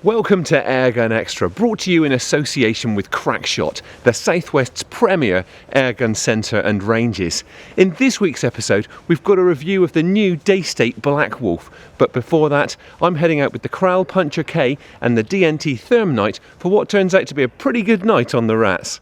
Welcome to Airgun Extra, brought to you in association with Crackshot, the Southwest's premier airgun centre and ranges. In this week's episode, we've got a review of the new Daystate Black Wolf, but before that, I'm heading out with the Kral Puncher K and the DNT Thermnight for what turns out to be a pretty good night on the rats.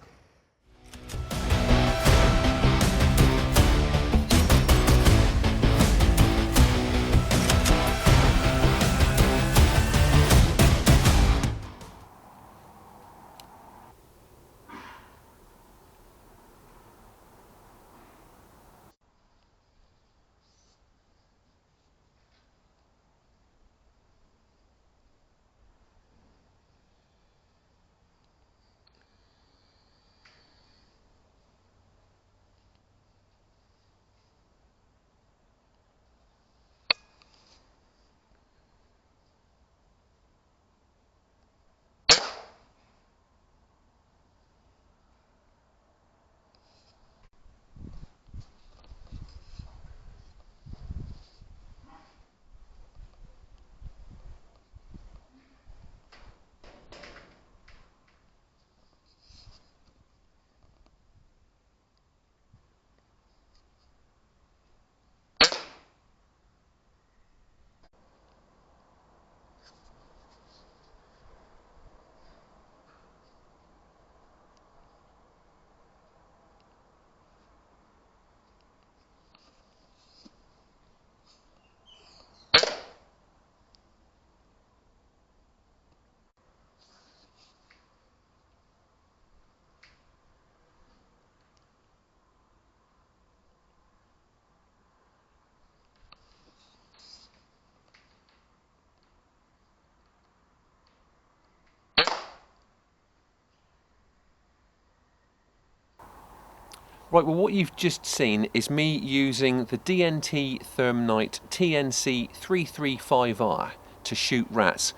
Right, well what you've just seen is me using the DNT Thermnight TNC 335R to shoot rats.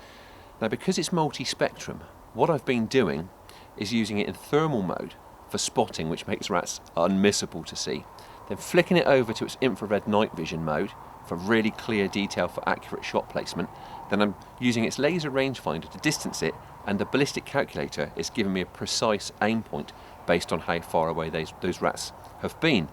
Now because it's multi-spectrum, what I've been doing is using it in thermal mode for spotting, which makes rats unmissable to see. Then flicking it over to its infrared night vision mode for really clear detail for accurate shot placement. Then I'm using its laser rangefinder to distance it, and the ballistic calculator is giving me a precise aim point based on how far away those rats have been.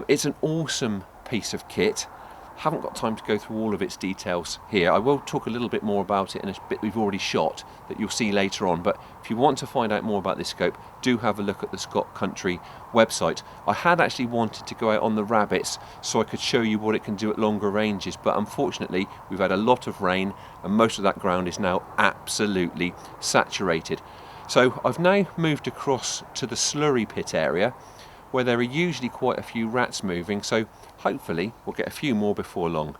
It's an awesome piece of kit. Haven't got time to go through all of its details here. I will talk a little bit more about it in a bit we've already shot that you'll see later on, but if you want to find out more about this scope, do have a look at the Scott Country website. I had actually wanted to go out on the rabbits so I could show you what it can do at longer ranges, but unfortunately we've had a lot of rain and most of that ground is now absolutely saturated. So I've now moved across to the slurry pit area where there are usually quite a few rats moving, so hopefully we'll get a few more before long.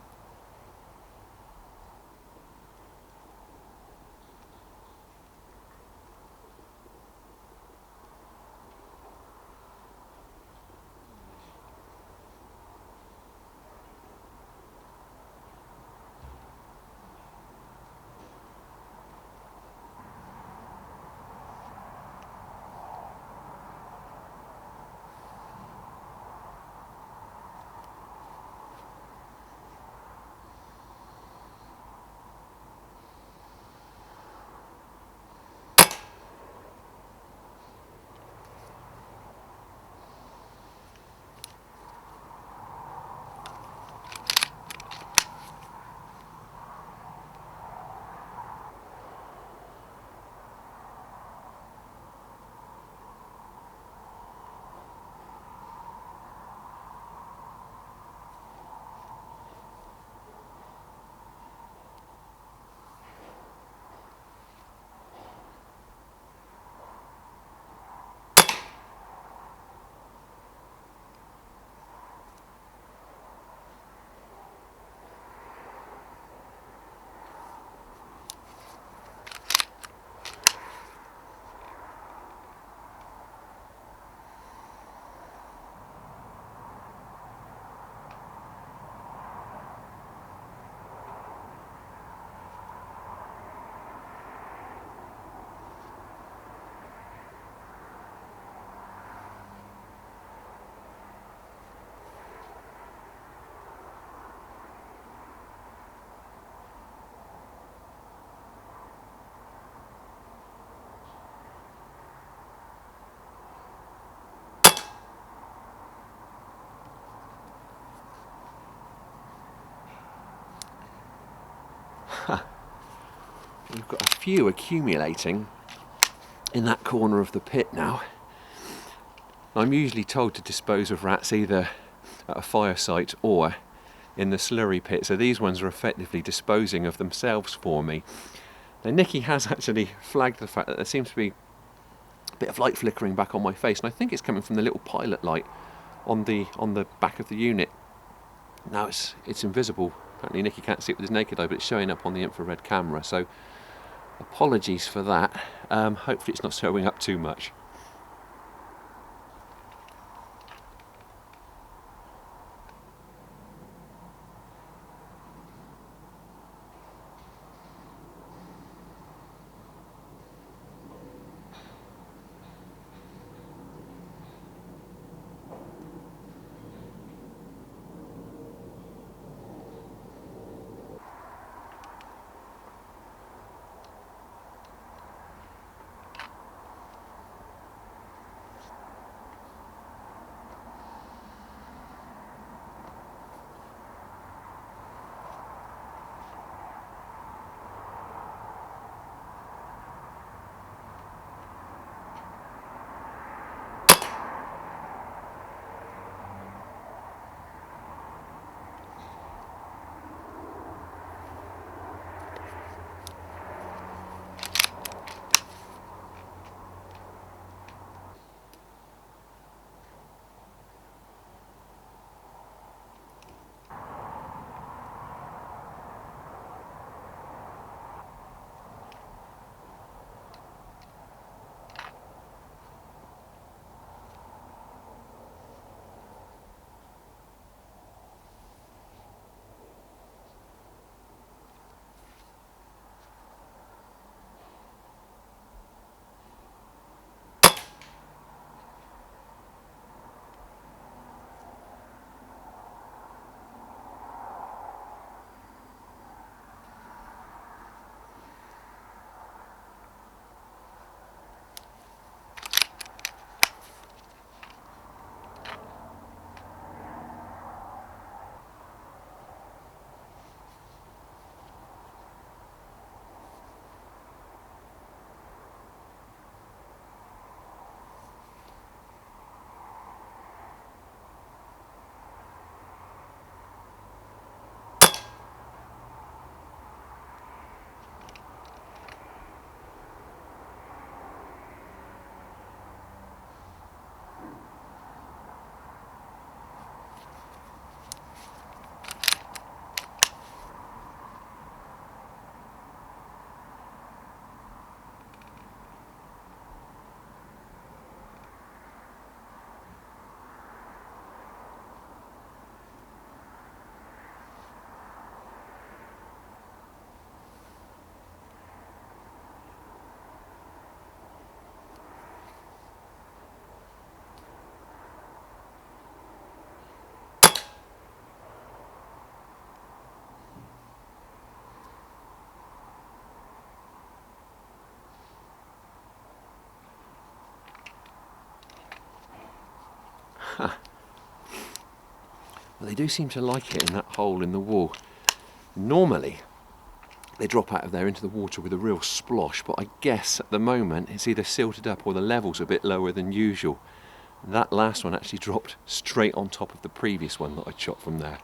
We've got a few accumulating in that corner of the pit now. I'm usually told to dispose of rats either at a fire site or in the slurry pit, so these ones are effectively disposing of themselves for me. Now Nikki has actually flagged the fact that there seems to be a bit of light flickering back on my face, and I think it's coming from the little pilot light on the back of the unit. Now it's invisible. Apparently Nikki can't see it with his naked eye, but it's showing up on the infrared camera, so apologies for that. Hopefully it's not showing up too much. Well, they do seem to like it in that hole in the wall. Normally, they drop out of there into the water with a real splosh, but I guess at the moment it's either silted up or the level's a bit lower than usual. That last one actually dropped straight on top of the previous one that I shot from there.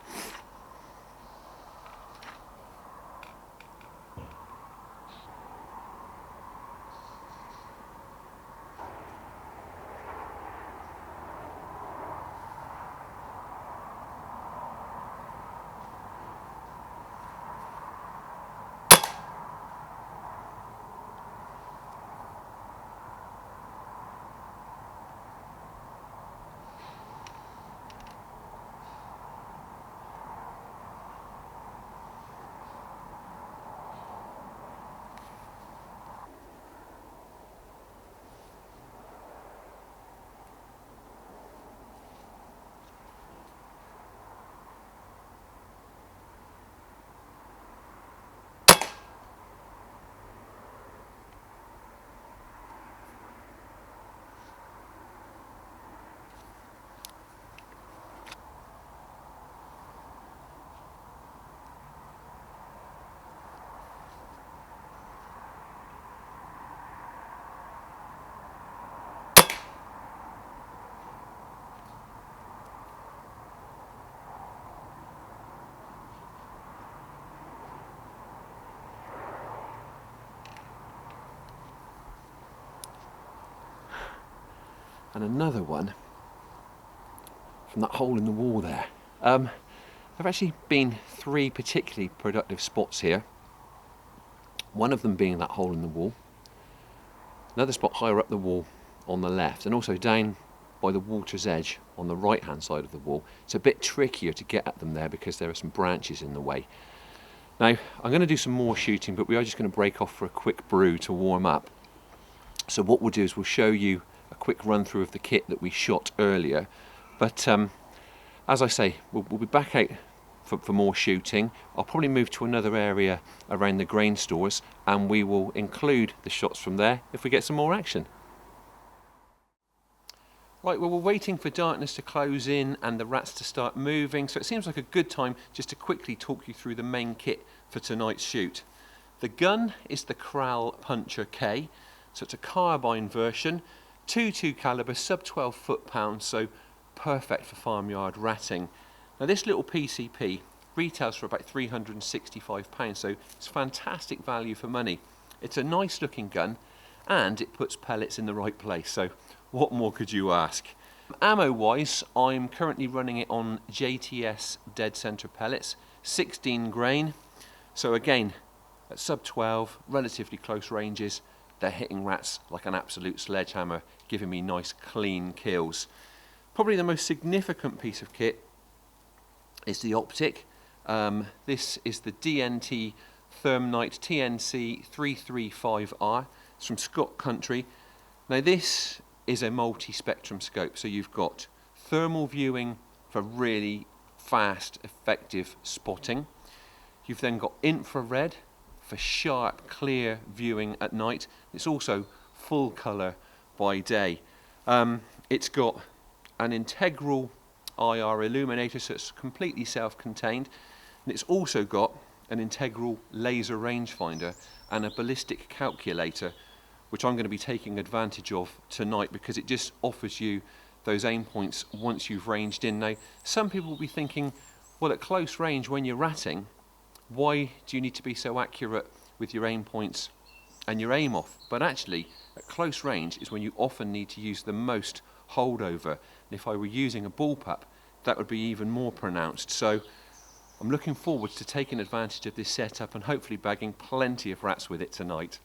and another one from that hole in the wall there. There have actually been 3 particularly productive spots here. One of them being that hole in the wall, another spot higher up the wall on the left, and also down by the water's edge on the right hand side of the wall. It's a bit trickier to get at them there because there are some branches in the way. Now I'm going to do some more shooting, but we are just going to break off for a quick brew to warm up. So what we'll do is we'll show you a quick run through of the kit that we shot earlier, but as I say, we'll be back out for more shooting. I'll probably move to another area around the grain stores, and we will include the shots from there if we get some more action. Right, well, we're waiting for darkness to close in and the rats to start moving, so it seems like a good time just to quickly talk you through the main kit for tonight's shoot. The gun is the Kral Puncher K, so it's a carbine version, 2.2 caliber, sub 12 foot-pounds, so perfect for farmyard ratting. Now this little PCP retails for about £365, so it's fantastic value for money. It's a nice looking gun and it puts pellets in the right place, so what more could you ask? Ammo wise, I'm currently running it on JTS dead center pellets, 16 grain, so again at sub 12, relatively close ranges, they're hitting rats like an absolute sledgehammer, giving me nice clean kills. Probably the most significant piece of kit is the optic. This is the DNT Thermnight TNC 335R. It's from Scott Country. Now this is a multi-spectrum scope, so you've got thermal viewing for really fast, effective spotting. You've then got infrared for sharp, clear viewing at night. It's also full colour by day. It's got an integral IR illuminator, so it's completely self-contained, and it's also got an integral laser rangefinder and a ballistic calculator, which I'm going to be taking advantage of tonight because it just offers you those aim points once you've ranged in. Now, some people will be thinking, well, at close range when you're ratting, why do you need to be so accurate with your aim points and your aim off? But actually, at close range is when you often need to use the most holdover. And if I were using a bullpup, that would be even more pronounced. So I'm looking forward to taking advantage of this setup and hopefully bagging plenty of rats with it tonight.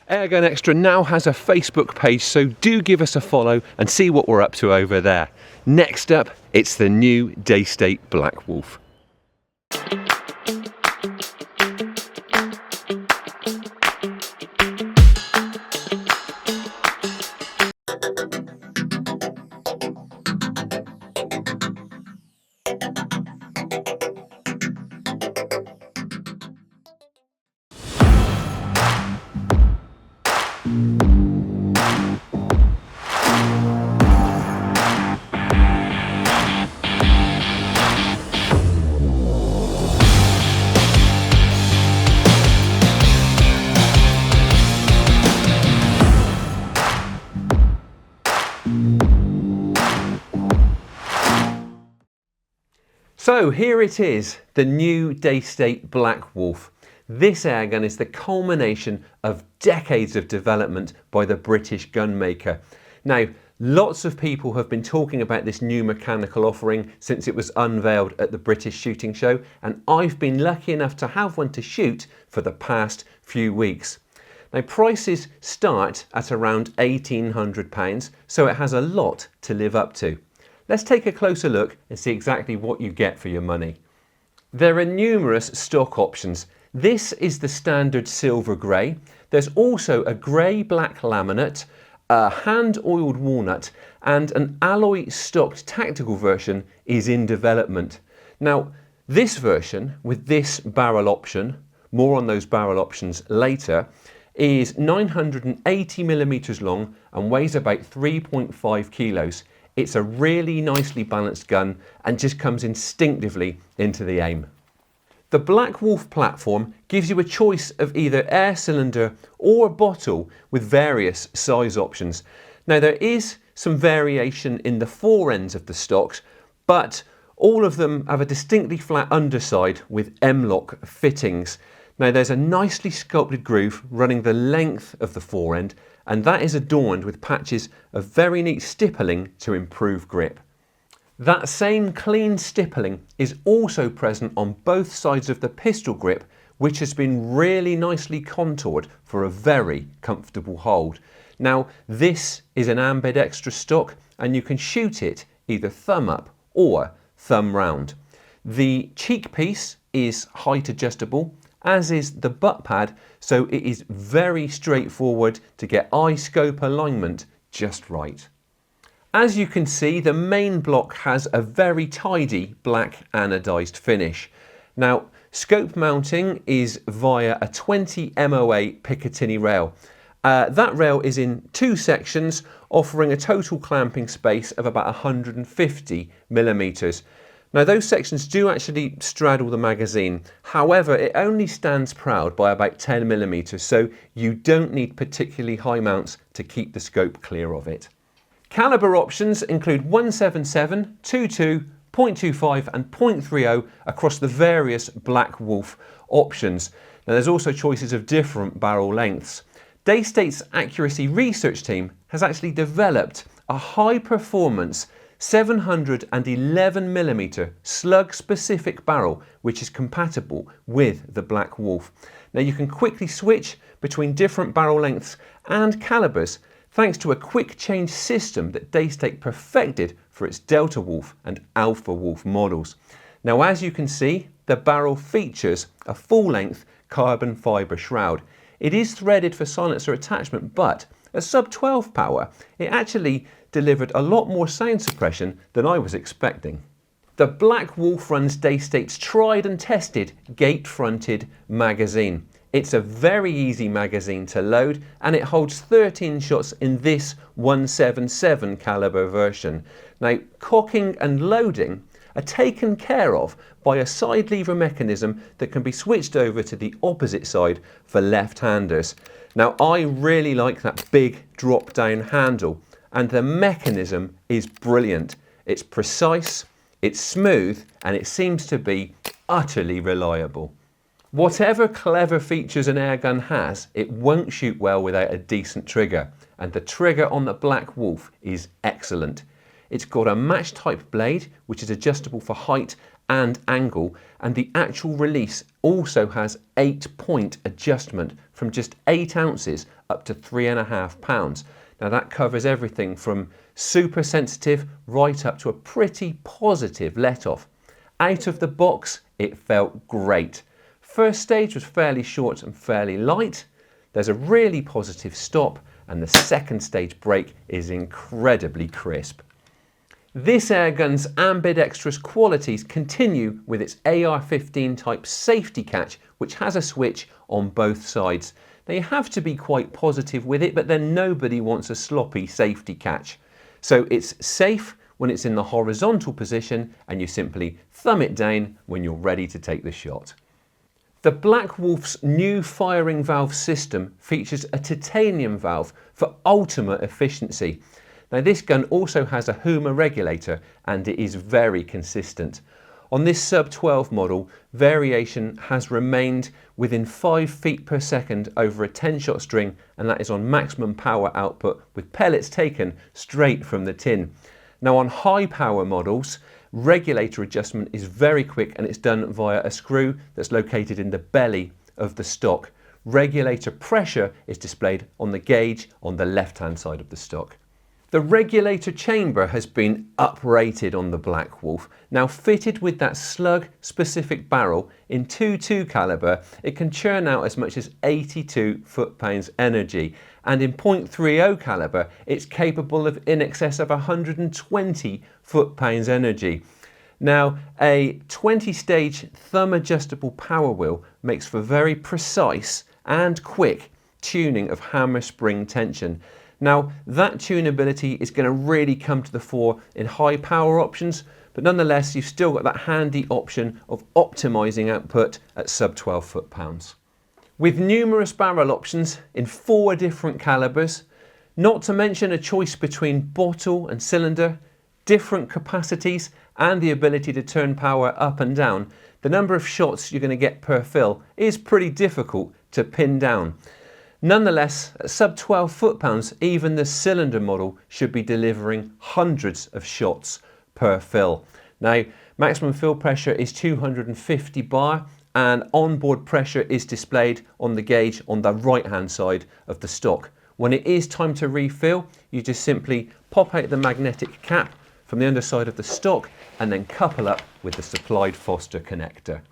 Airgun Extra now has a Facebook page, so do give us a follow and see what we're up to over there. Next up, it's the new Daystate Black Wolf. So here it is, the new Daystate Black Wolf. This airgun is the culmination of decades of development by the British gun maker. Now, lots of people have been talking about this new mechanical offering since it was unveiled at the British Shooting Show, and I've been lucky enough to have one to shoot for the past few weeks. Now, prices start at around £1,800, so it has a lot to live up to. Let's take a closer look and see exactly what you get for your money. There are numerous stock options. This is the standard silver grey. There's also a grey-black laminate, a hand-oiled walnut, and an alloy stocked tactical version is in development. Now, this version with this barrel option, more on those barrel options later, is 980mm long and weighs about 3.5 kilos. It's a really nicely balanced gun and just comes instinctively into the aim. The Black Wolf platform gives you a choice of either air cylinder or bottle with various size options. Now, there is some variation in the fore ends of the stocks, but all of them have a distinctly flat underside with M-lock fittings. Now, there's a nicely sculpted groove running the length of the fore end, and that is adorned with patches of very neat stippling to improve grip. That same clean stippling is also present on both sides of the pistol grip, which has been really nicely contoured for a very comfortable hold. Now, this is an Airgun Extra stock, and you can shoot it either thumb up or thumb round. The cheek piece is height adjustable, as is the butt pad, so it is very straightforward to get eye scope alignment just right. As you can see, the main block has a very tidy black anodized finish. Now, scope mounting is via a 20 MOA Picatinny rail. That rail is in two sections, offering a total clamping space of about 150mm. Now, those sections do actually straddle the magazine. However, it only stands proud by about 10mm, so you don't need particularly high mounts to keep the scope clear of it. Caliber options include 177, 22, .25 and .30 across the various Black Wolf options. Now, there's also choices of different barrel lengths. Daystate's accuracy research team has actually developed a high performance 711mm slug specific barrel which is compatible with the Black Wolf. Now, you can quickly switch between different barrel lengths and calibers thanks to a quick change system that Daystate perfected for its Delta Wolf and Alpha Wolf models. Now, as you can see, the barrel features a full-length carbon fibre shroud. It is threaded for silencer attachment, but at sub 12 power, it actually delivered a lot more sound suppression than I was expecting. The Black Wolf runs Daystate's tried and tested gate-fronted magazine. It's a very easy magazine to load, and it holds 13 shots in this 177 caliber version. Now, cocking and loading are taken care of by a side lever mechanism that can be switched over to the opposite side for left-handers. Now, I really like that big drop-down handle, and the mechanism is brilliant. It's precise, it's smooth, and it seems to be utterly reliable. Whatever clever features an airgun has, it won't shoot well without a decent trigger, and the trigger on the Black Wolf is excellent. It's got a match type blade, which is adjustable for height and angle, and the actual release also has 8-point adjustment from just 8 ounces up to 3.5 pounds. Now that covers everything from super sensitive right up to a pretty positive let-off. Out of the box, it felt great. First stage was fairly short and fairly light. There's a really positive stop, and the second stage break is incredibly crisp. This airgun's Airgun Extra's qualities continue with its AR-15 type safety catch, which has a switch on both sides. Now you have to be quite positive with it, but then nobody wants a sloppy safety catch. So it's safe when it's in the horizontal position, and you simply thumb it down when you're ready to take the shot. The Black Wolf's new firing valve system features a titanium valve for ultimate efficiency. Now this gun also has a Huma regulator, and it is very consistent. On this sub 12 model, variation has remained within 5 feet per second over a 10-shot string, and that is on maximum power output with pellets taken straight from the tin. Now on high power models, regulator adjustment is very quick, and it's done via a screw that's located in the belly of the stock. Regulator pressure is displayed on the gauge on the left-hand side of the stock. The regulator chamber has been uprated on the Black Wolf. Now fitted with that slug specific barrel in 2.2 caliber, it can churn out as much as 82 foot-pounds energy, and in .30 caliber it's capable of in excess of 120 foot-pounds energy. Now a 20-stage thumb adjustable power wheel makes for very precise and quick tuning of hammer spring tension. Now that tunability is going to really come to the fore in high power options, but nonetheless you've still got that handy option of optimizing output at sub 12 foot-pounds. With numerous barrel options in 4 different calibers, not to mention a choice between bottle and cylinder, different capacities, and the ability to turn power up and down, the number of shots you're going to get per fill is pretty difficult to pin down. Nonetheless, at sub 12 foot-pounds, even the cylinder model should be delivering hundreds of shots per fill. Now, maximum fill pressure is 250 bar, and onboard pressure is displayed on the gauge on the right-hand side of the stock. When it is time to refill, you just simply pop out the magnetic cap from the underside of the stock and then couple up with the supplied Foster connector.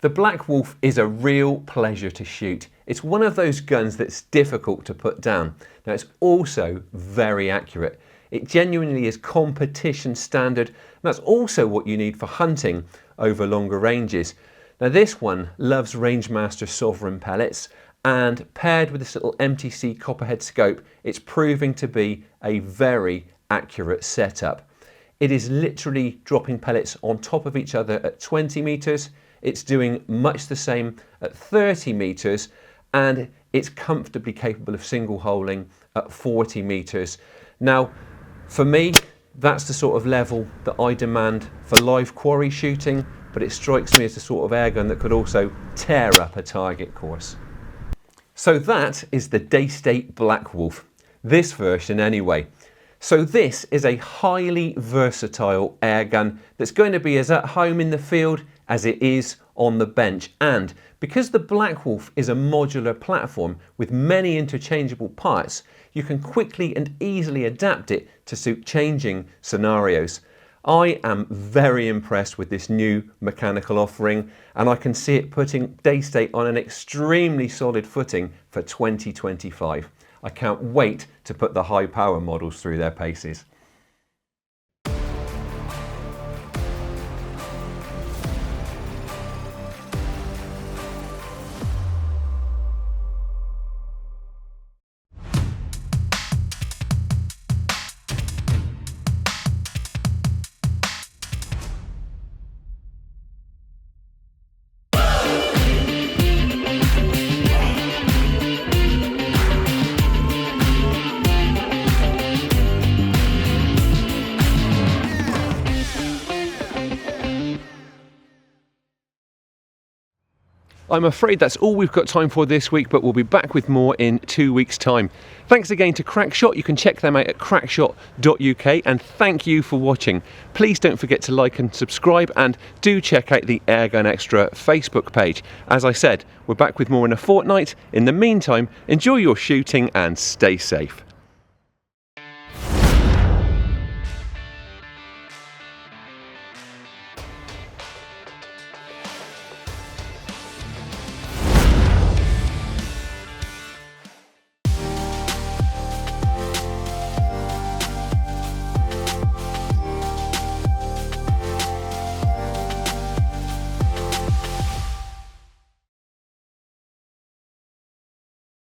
The Black Wolf is a real pleasure to shoot. It's one of those guns that's difficult to put down. Now it's also very accurate. It genuinely is competition standard, and that's also what you need for hunting over longer ranges. Now this one loves Rangemaster Sovereign pellets, and paired with this little MTC Copperhead scope, it's proving to be a very accurate setup. It is literally dropping pellets on top of each other at 20 meters. It's doing much the same at 30 meters, and it's comfortably capable of single holing at 40 meters. Now, for me, that's the sort of level that I demand for live quarry shooting, but it strikes me as the sort of airgun that could also tear up a target course. So that is the Daystate Black Wolf, this version anyway. So this is a highly versatile airgun that's going to be as at home in the field as it is on the bench, and because the Black Wolf is a modular platform with many interchangeable parts, you can quickly and easily adapt it to suit changing scenarios. I am very impressed with this new mechanical offering, and I can see it putting Daystate on an extremely solid footing for 2025. I can't wait to put the high power models through their paces. I'm afraid that's all we've got time for this week, but we'll be back with more in 2 weeks' time. Thanks again to Crackshot. You can check them out at crackshot.uk, and thank you for watching. Please don't forget to like and subscribe, and do check out the Airgun Extra Facebook page. As I said, we're back with more in a fortnight. In the meantime, enjoy your shooting and stay safe.